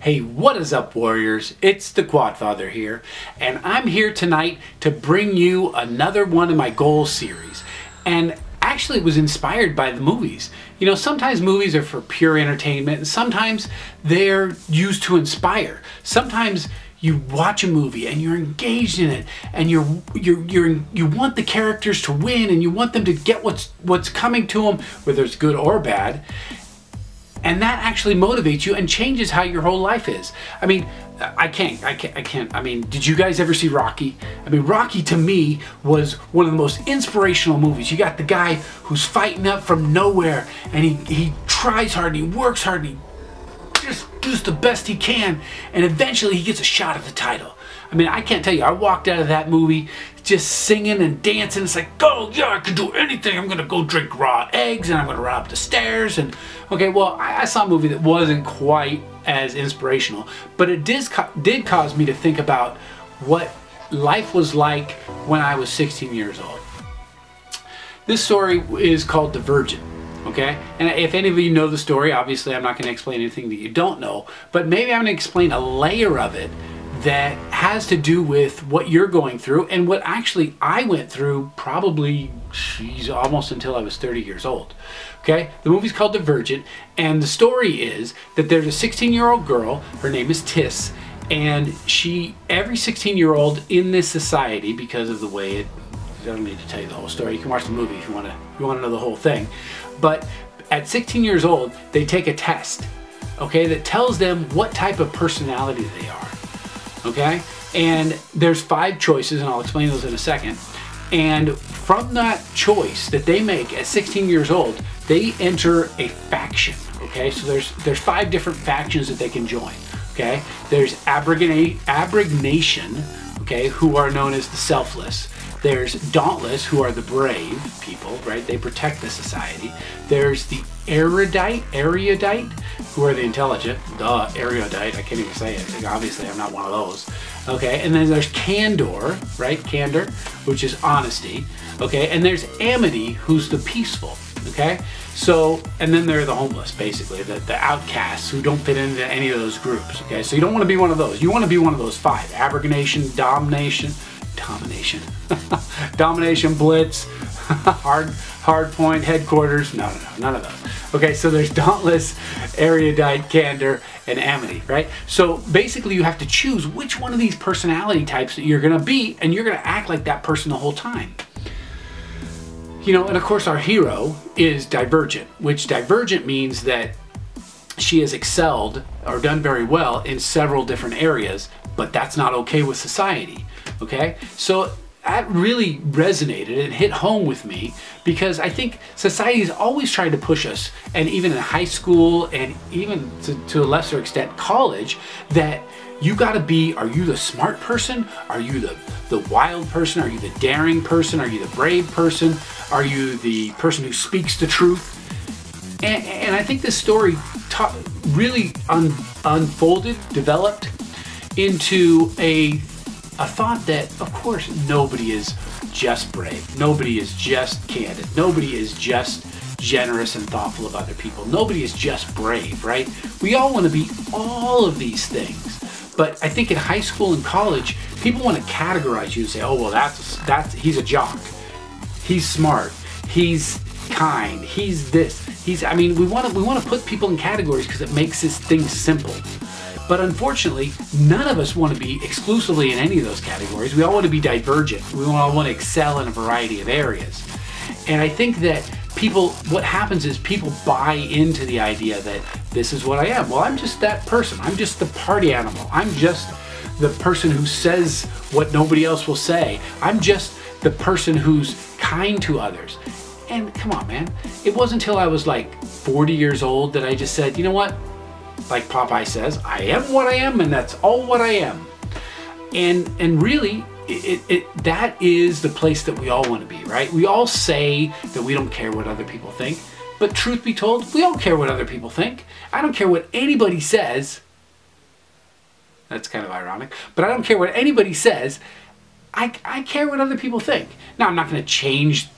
Hey, what is up, warriors? It's the Quadfather here, and I'm here tonight to bring you another one of my goals series. And actually it was inspired by the movies. You know, sometimes movies are for pure entertainment, and sometimes they're used to inspire. Sometimes you watch a movie and you're engaged in it, and you want the characters to win, and you want them to get what's coming to them, whether it's good or bad. And that actually motivates you and changes how your whole life is. I mean, I can't. I mean, did you guys ever see Rocky? I mean, Rocky to me was one of the most inspirational movies. You got the guy who's fighting up from nowhere, and he tries hard, and he works hard, and he just does the best he can, and eventually he gets a shot at the title. I mean, I can't tell you, I walked out of that movie just singing and dancing. It's like, oh yeah, I can do anything. I'm gonna go drink raw eggs, and I'm gonna run up the stairs. And okay, well, I saw a movie that wasn't quite as inspirational, but it did cause me to think about what life was like when I was 16 years old. This story is called Divergent. Okay, and if any of you know the story, obviously I'm not going to explain anything that you don't know, but maybe I'm going to explain a layer of it that has to do with what you're going through and what actually I went through probably, almost until I was 30 years old. Okay, the movie's called Divergent, and the story is that there's a 16-year-old girl, her name is Tiss, and every 16-year-old in this society, because of the way I don't need to tell you the whole story, you can watch the movie if you want to know the whole thing, but at 16 years old, they take a test, okay, that tells them what type of personality they are. Okay, and there's 5 choices, and I'll explain those in a second. And from that choice that they make at 16 years old, they enter a faction. Okay, so there's 5 different factions that they can join. Okay, there's Abnegation, okay, who are known as the selfless. There's Dauntless, who are the brave people, right? They protect the society. There's the erudite, who are the intelligent. Duh, erudite, I can't even say it. Obviously, I'm not one of those. Okay, and then there's Candor, right? Candor, which is honesty. Okay, and there's Amity, who's the peaceful. Okay, so, and then there are the homeless, basically, the outcasts who don't fit into any of those groups. Okay, so you don't want to be one of those. You want to be one of those 5. Abnegation, domination, blitz, hard point, headquarters. No, none of those. Okay, so there's Dauntless, erudite, candor, and amity, right? So basically you have to choose which one of these personality types that you're gonna be, and you're gonna act like that person the whole time. You know, and of course our hero is Divergent, which Divergent means that she has excelled or done very well in several different areas, but that's not okay with society. Okay, so that really resonated and hit home with me, because I think society is always trying to push us, and even in high school and even to a lesser extent college, that you gotta be, are you the smart person? Are you the wild person? Are you the daring person? Are you the brave person? Are you the person who speaks the truth? And I think this story really unfolded, developed into a thought that, of course, nobody is just brave. Nobody is just candid. Nobody is just generous and thoughtful of other people. Nobody is just brave, right? We all want to be all of these things. But I think in high school and college, people want to categorize you and say, oh, well, he's a jock. He's smart. He's kind. He's this. I mean, we want to put people in categories because it makes this thing simple. But unfortunately, none of us want to be exclusively in any of those categories. We all want to be divergent. We all want to excel in a variety of areas. And I think that what happens is people buy into the idea that this is what I am. Well, I'm just that person. I'm just the party animal. I'm just the person who says what nobody else will say. I'm just the person who's kind to others. And come on, man. It wasn't until I was like 40 years old that I just said, you know what? Like Popeye says, I am what I am, and that's all what I am. And really, that is the place that we all want to be, right? We all say that we don't care what other people think, but truth be told, we all care what other people think. I don't care what anybody says. That's kind of ironic, but I don't care what anybody says. I care what other people think. Now, I'm not going to change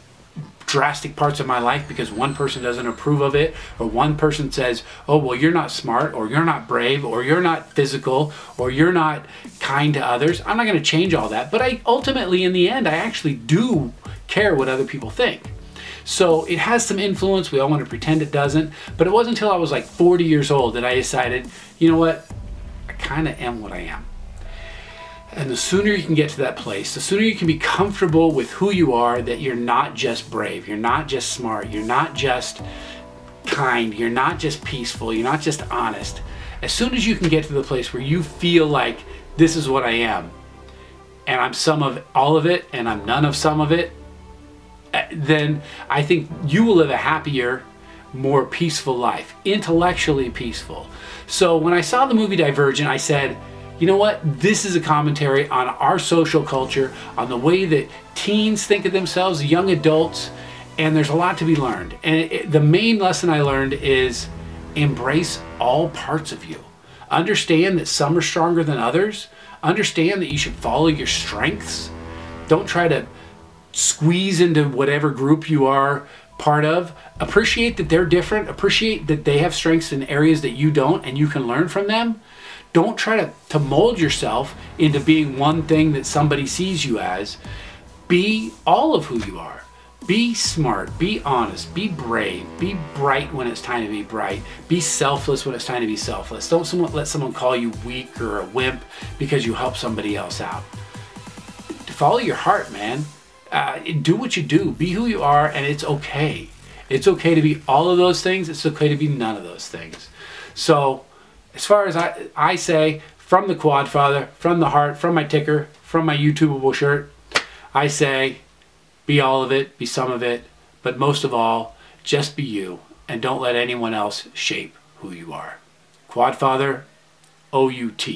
drastic parts of my life because one person doesn't approve of it, or one person says, oh, well, you're not smart, or you're not brave, or you're not physical, or you're not kind to others. I'm not going to change all that. But I ultimately, in the end, I actually do care what other people think. So it has some influence. We all want to pretend it doesn't. But it wasn't until I was like 40 years old that I decided, you know what? I kind of am what I am. And the sooner you can get to that place, the sooner you can be comfortable with who you are, that you're not just brave, you're not just smart, you're not just kind, you're not just peaceful, you're not just honest. As soon as you can get to the place where you feel like this is what I am, and I'm some of all of it, and I'm none of some of it, then I think you will live a happier, more peaceful life, intellectually peaceful. So when I saw the movie Divergent, I said, you know what? This is a commentary on our social culture, on the way that teens think of themselves, young adults, and there's a lot to be learned. And the main lesson I learned is embrace all parts of you. Understand that some are stronger than others. Understand that you should follow your strengths. Don't try to squeeze into whatever group you are part of. Appreciate that they're different. Appreciate that they have strengths in areas that you don't, and you can learn from them. Don't try to mold yourself into being one thing that somebody sees you as. Be all of who you are. Be smart, be honest, be brave, be bright when it's time to be bright, be selfless when it's time to be selfless. Don't let someone call you weak or a wimp because you help somebody else out. Follow your heart, man. Do what you do. Be who you are, and it's okay. It's okay to be all of those things. It's okay to be none of those things. So, as far as I say, from the Quad Father, from the heart, from my ticker, from my YouTubeable shirt, I say, be all of it, be some of it, but most of all, just be you, and don't let anyone else shape who you are. Quad Father, OUT.